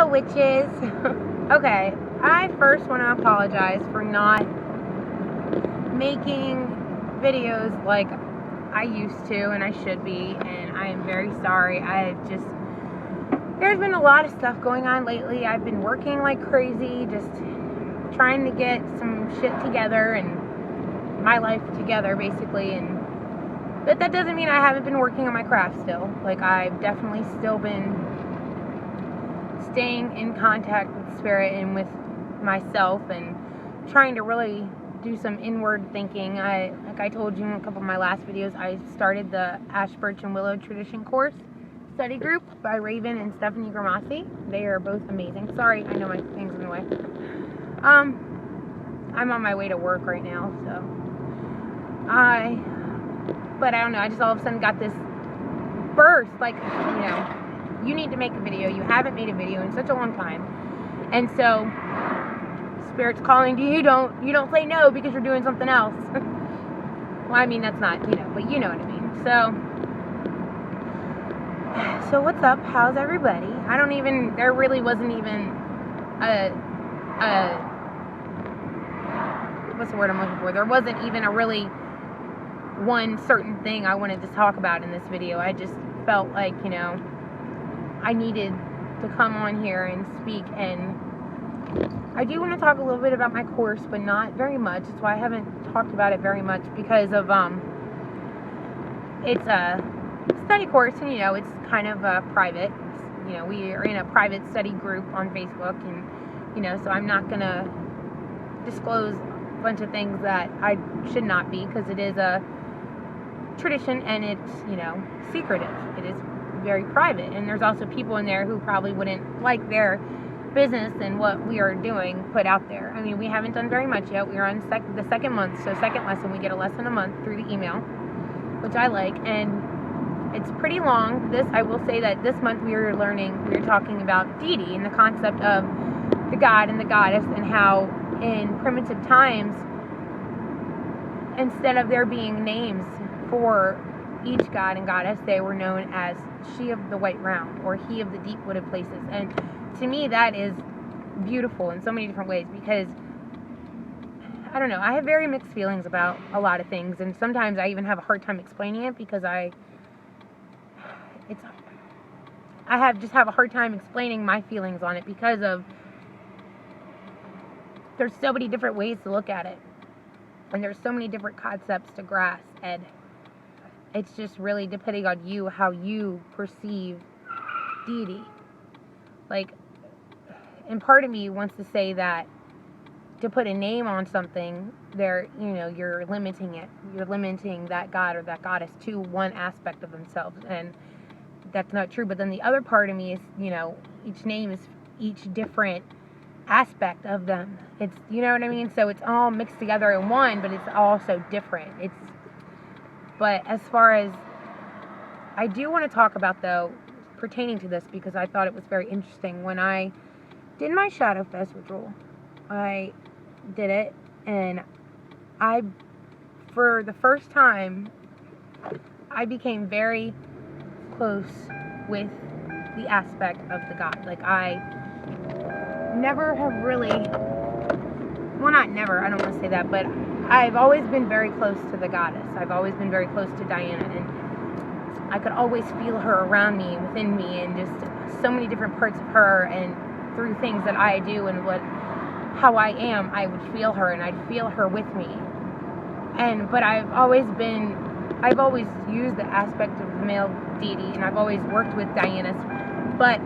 Hello, witches. Okay, I first want to apologize for not making videos like I used to and I should be, and I am very sorry. There's been a lot of stuff going on lately. I've been working like crazy, just trying to get some shit together and my life together, basically, but that doesn't mean I haven't been working on my craft still. Like, I've definitely still been staying in contact with spirit and with myself and trying to really do some inward thinking. Like I told you in a couple of my last videos, I started the Ash, Birch, and Willow Tradition Course study group by Raven and Stephanie Gramasi. They are both amazing. Sorry, I know my thing's in the way. I'm on my way to work right now, but I don't know, I just all of a sudden got this burst, like, you need to make a video. You haven't made a video in such a long time. And so Spirit's calling to you. You don't say no because you're doing something else. Well, I mean, that's not, but you know what I mean. So what's up? How's everybody? There really wasn't even what's the word I'm looking for? There wasn't even a really one certain thing I wanted to talk about in this video. I just felt like, I needed to come on here and speak, and I do want to talk a little bit about my course, but not very much. That's why I haven't talked about it very much, because of it's a study course, and it's kind of private. We are in a private study group on Facebook, and so I'm not gonna disclose a bunch of things that I should not be, because it is a tradition and it's secretive. It is very private, and there's also people in there who probably wouldn't like their business and what we are doing put out there. I mean, we haven't done very much yet. We are on the second month, so second lesson. We get a lesson a month through the email, which I like, and it's pretty long. I will say that this month we are talking about deity and the concept of the god and the goddess, and how in primitive times, instead of there being names for each god and goddess, they were known as she of the white round or he of the deep wooded places. And to me, that is beautiful in so many different ways, because I don't know, I have very mixed feelings about a lot of things, and sometimes I even have a hard time explaining it, because I have a hard time explaining my feelings on it, because of there's so many different ways to look at it, and there's so many different concepts to grasp, and it's just really depending on you, how you perceive deity. Like, and part of me wants to say that to put a name on something, you're limiting it. You're limiting that god or that goddess to one aspect of themselves, and that's not true. But then the other part of me is, each name is each different aspect of them. It's, you know what I mean? So it's all mixed together in one, but it's also different. But as far as, I do want to talk about, though, pertaining to this, because I thought it was very interesting. When I did my Shadowfest ritual, I did it, and for the first time, I became very close with the aspect of the god. Like, I never have really, well, not never, I don't want to say that, but I've always been very close to the goddess. I've always been very close to Diana, and I could always feel her around me, within me, and just so many different parts of her, and through things that I do and how I am, I would feel her, and I'd feel her with me. But I've always used the aspect of the male deity, and I've always worked with Diana's, but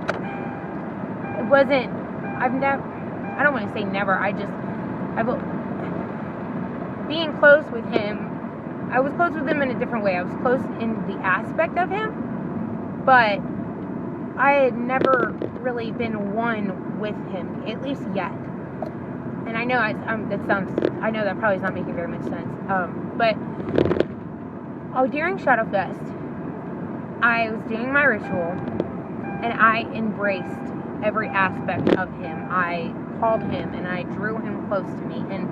it wasn't, I don't want to say never, being close with him, I was close with him in a different way. I was close in the aspect of him, but I had never really been one with him, at least yet. And I know I know that probably is not making very much sense. But during Shadowfest, I was doing my ritual, and I embraced every aspect of him. I called him, and I drew him close to me, and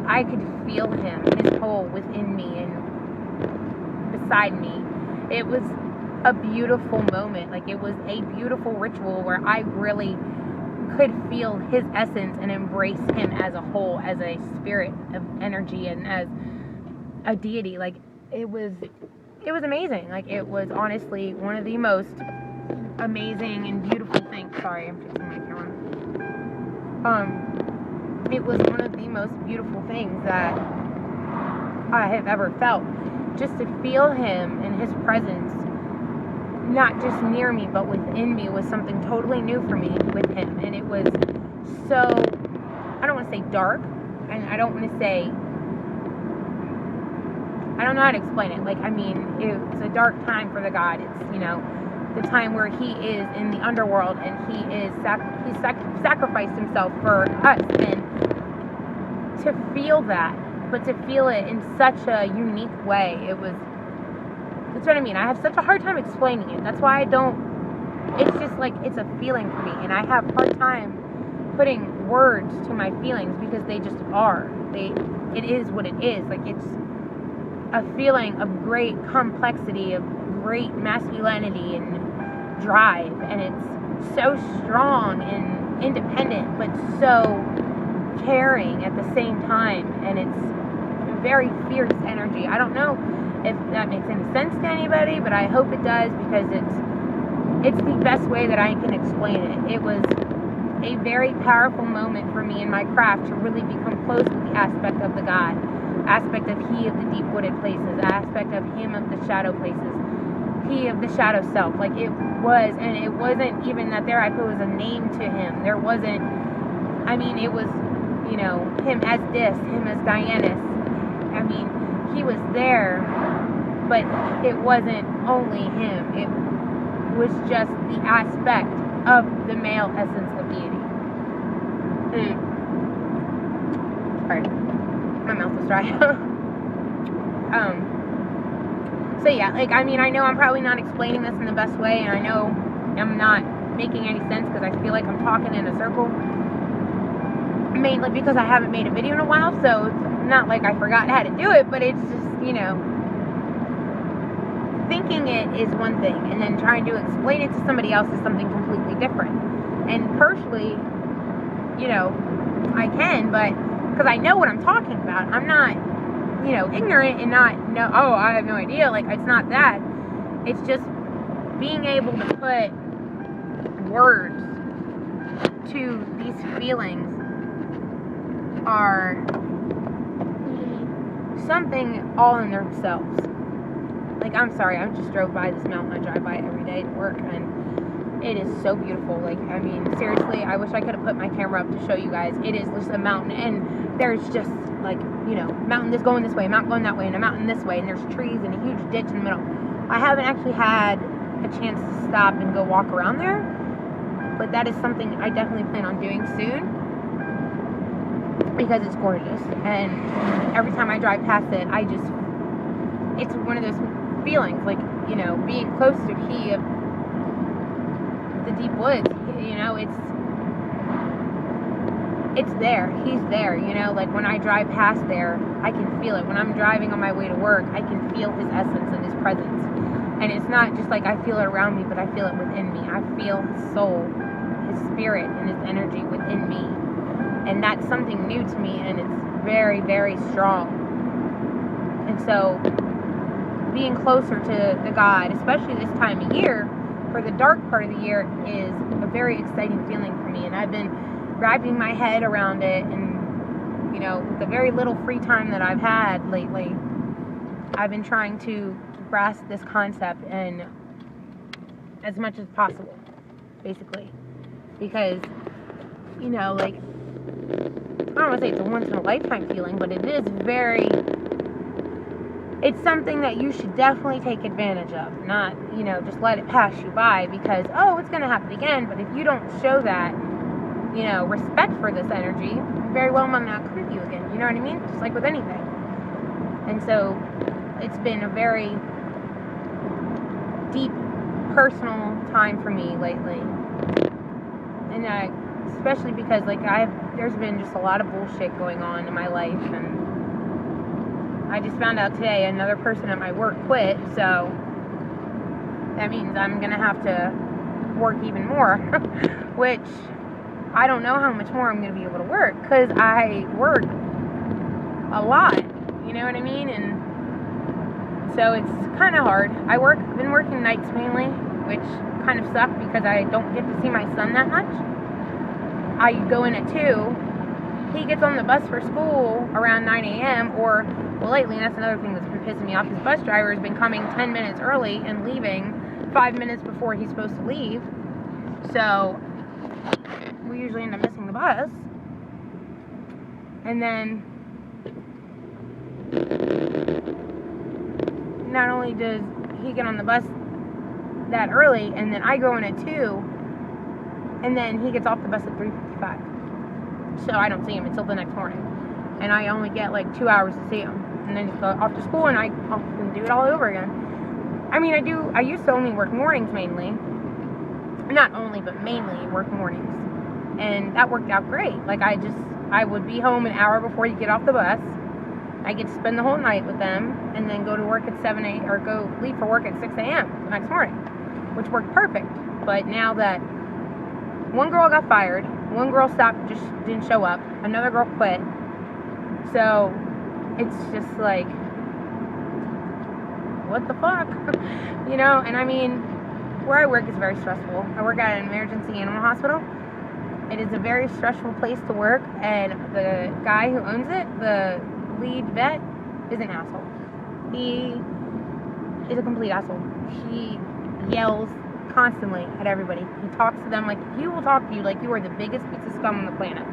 I could feel him, his pull within me and beside me. It was a beautiful moment. Like, it was a beautiful ritual where I really could feel his essence and embrace him as a whole, as a spirit of energy and as a deity. Like, it was amazing. Like, it was honestly one of the most amazing and beautiful things. Sorry, I'm fixing my camera. It was one of the most beautiful things that I have ever felt. Just to feel him and his presence, not just near me, but within me, was something totally new for me with him. And it was so, I don't want to say dark, and I don't want to say, I don't know how to explain it. Like, I mean, it's a dark time for the God. It's, you know, the time where he is in the underworld, and he sacrificed himself for us. And to feel that, but to feel it in such a unique way, that's what I mean. I have such a hard time explaining it. That's why it's just like, it's a feeling for me, and I have a hard time putting words to my feelings because they just are. It is what it is. Like, it's a feeling of great complexity, of great masculinity and drive, and it's so strong and independent, but so caring at the same time, and it's very fierce energy. I don't know if that makes any sense to anybody, but I hope it does, because it's the best way that I can explain it. It was a very powerful moment for me in my craft to really become close with the aspect of the God, aspect of he of the deep wooded places, aspect of him of the shadow places, he of the shadow self. Like, it was, and it wasn't even that there I put was a name to him. There wasn't, I mean, it was, you know, him as Dis, him as Dianus. I mean, he was there, but it wasn't only him. It was just the aspect of the male essence of deity. Sorry, my mouth was dry. So yeah, like, I mean, I know I'm probably not explaining this in the best way, and I know I'm not making any sense because I feel like I'm talking in a circle. Mainly because I haven't made a video in a while, so it's not like I forgot how to do it, but it's just, you know, thinking it is one thing, and then trying to explain it to somebody else is something completely different. And partially, you know, I can, but because I know what I'm talking about, I'm not, you know, ignorant and not know, oh, I have no idea. Like, it's not that. It's just being able to put words to these feelings are something all in themselves. Like, I'm sorry, I just drove by this mountain. I drive by it every day to work, and it is so beautiful. Like, I mean, seriously, I wish I could have put my camera up to show you guys. It is just a mountain, and there's just, like, you know, mountain that's going this way, a mountain going that way, and a mountain this way, and there's trees and a huge ditch in the middle. I haven't actually had a chance to stop and go walk around there, but that is something I definitely plan on doing soon, because it's gorgeous. And every time I drive past it, it's one of those feelings, like, you know, being close to he of the deep woods, you know, it's there, he's there, you know. Like, when I drive past there, I can feel it. When I'm driving on my way to work, I can feel his essence and his presence. And it's not just like I feel it around me, but I feel it within me. I feel his soul, his spirit, and his energy within me. And that's something new to me, and it's very, very strong. And so, being closer to the God, especially this time of year, for the dark part of the year, is a very exciting feeling for me. And I've been wrapping my head around it, and, you know, with the very little free time that I've had lately, I've been trying to grasp this concept and as much as possible, basically. Because, you know, like, I don't want to say it's a once-in-a-lifetime feeling, but it is it's something that you should definitely take advantage of. Not, you know, just let it pass you by because, oh, it's going to happen again. But if you don't show that, you know, respect for this energy, very well might not come to you again. You know what I mean? Just like with anything. And so, it's been a very deep, personal time for me lately. And especially because, like, there's been just a lot of bullshit going on in my life, and I just found out today another person at my work quit, so that means I'm gonna have to work even more, which I don't know how much more I'm going to be able to work, because I work a lot, you know what I mean? And so it's kind of hard. I've been working nights mainly, which kind of sucked because I don't get to see my son that much. I go in at 2. He gets on the bus for school around 9 a.m. or, well, lately, and that's another thing that's been pissing me off, his bus driver has been coming 10 minutes early and leaving 5 minutes before he's supposed to leave. So we usually end up missing the bus. And then not only does he get on the bus that early, and then I go in at 2, and then he gets off the bus at 3:55. So I don't see him until the next morning. And I only get like 2 hours to see him. And then just go off to school, and I often do it all over again. I mean, I used to only work mornings mainly. Not only, but mainly work mornings. And that worked out great. Like, I would be home an hour before you get off the bus. I get to spend the whole night with them, and then go to work at 7 a.m. or leave for work at 6 a.m. the next morning, which worked perfect. But now that one girl got fired, one girl just didn't show up, another girl quit, so it's just like, what the fuck? You know? And I mean, where I work is very stressful. I work at an emergency animal hospital. It is a very stressful place to work, and the guy who owns it, the lead vet, is an asshole. He is a complete asshole. He yells constantly at everybody. He talks to them like, he will talk to you like you are the biggest piece of scum on the planet.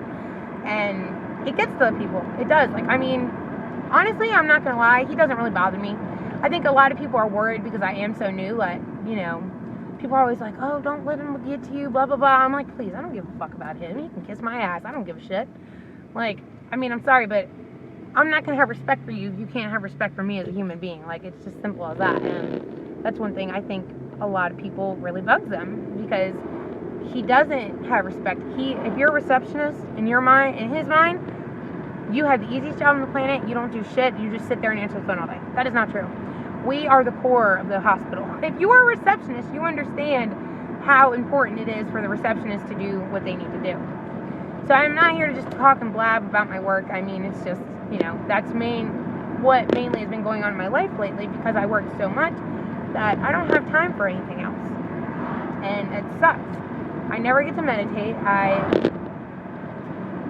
And it gets to people. It does. Like, I mean, honestly, I'm not gonna lie, he doesn't really bother me. I think a lot of people are worried because I am so new, like, you know, people are always like, oh, don't let him get to you, blah, blah, blah. I'm like, please, I don't give a fuck about him. He can kiss my ass. I don't give a shit. Like, I mean, I'm sorry, but I'm not going to have respect for you. You can't have respect for me as a human being. Like, it's just simple as that. And that's one thing I think a lot of people really bugs them, because he doesn't have respect. If you're a receptionist in your mind, in his mind, you have the easiest job on the planet. You don't do shit. You just sit there and answer the phone all day. That is not true. We are the core of the hospital. If you are a receptionist, you understand how important it is for the receptionist to do what they need to do. So I'm not here to just talk and blab about my work. I mean, it's just, you know, that's what mainly has been going on in my life lately, because I work so much that I don't have time for anything else. And it sucks. I never get to meditate. And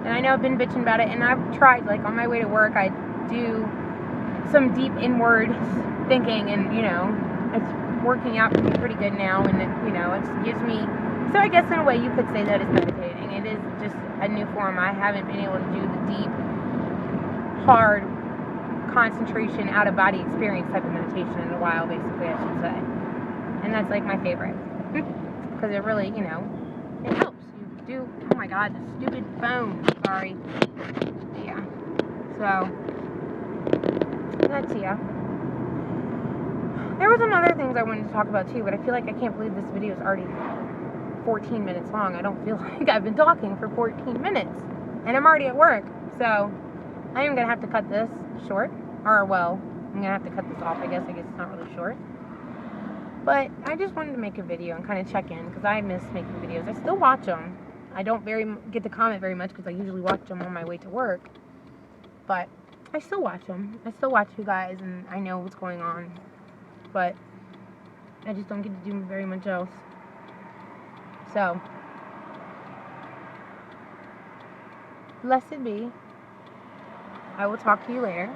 I know I've been bitching about it, and I've tried, like, on my way to work, I do some deep inward thinking, and, you know, it's working out for me pretty good now, and it, you know, it gives me, so I guess in a way you could say that it's meditating. It is just a new form. I haven't been able to do the deep, hard concentration, out of body experience type of meditation in a while, basically, I should say. And that's like my favorite, because it really, you know, it helps you do. Oh my god, the stupid phone, sorry. Yeah, so that's, yeah. There was some other things I wanted to talk about too, but I feel like I can't believe this video is already 14 minutes long. I don't feel like I've been talking for 14 minutes, and I'm already at work, so I am gonna have to cut this short, or, well, I'm gonna have to cut this off, I guess it's not really short. But I just wanted to make a video and kind of check in, because I miss making videos. I still watch them. I don't get to comment very much, because I usually watch them on my way to work, but I still watch them. I still watch you guys, and I know what's going on, but I just don't get to do very much else. So, blessed be. I will talk to you later.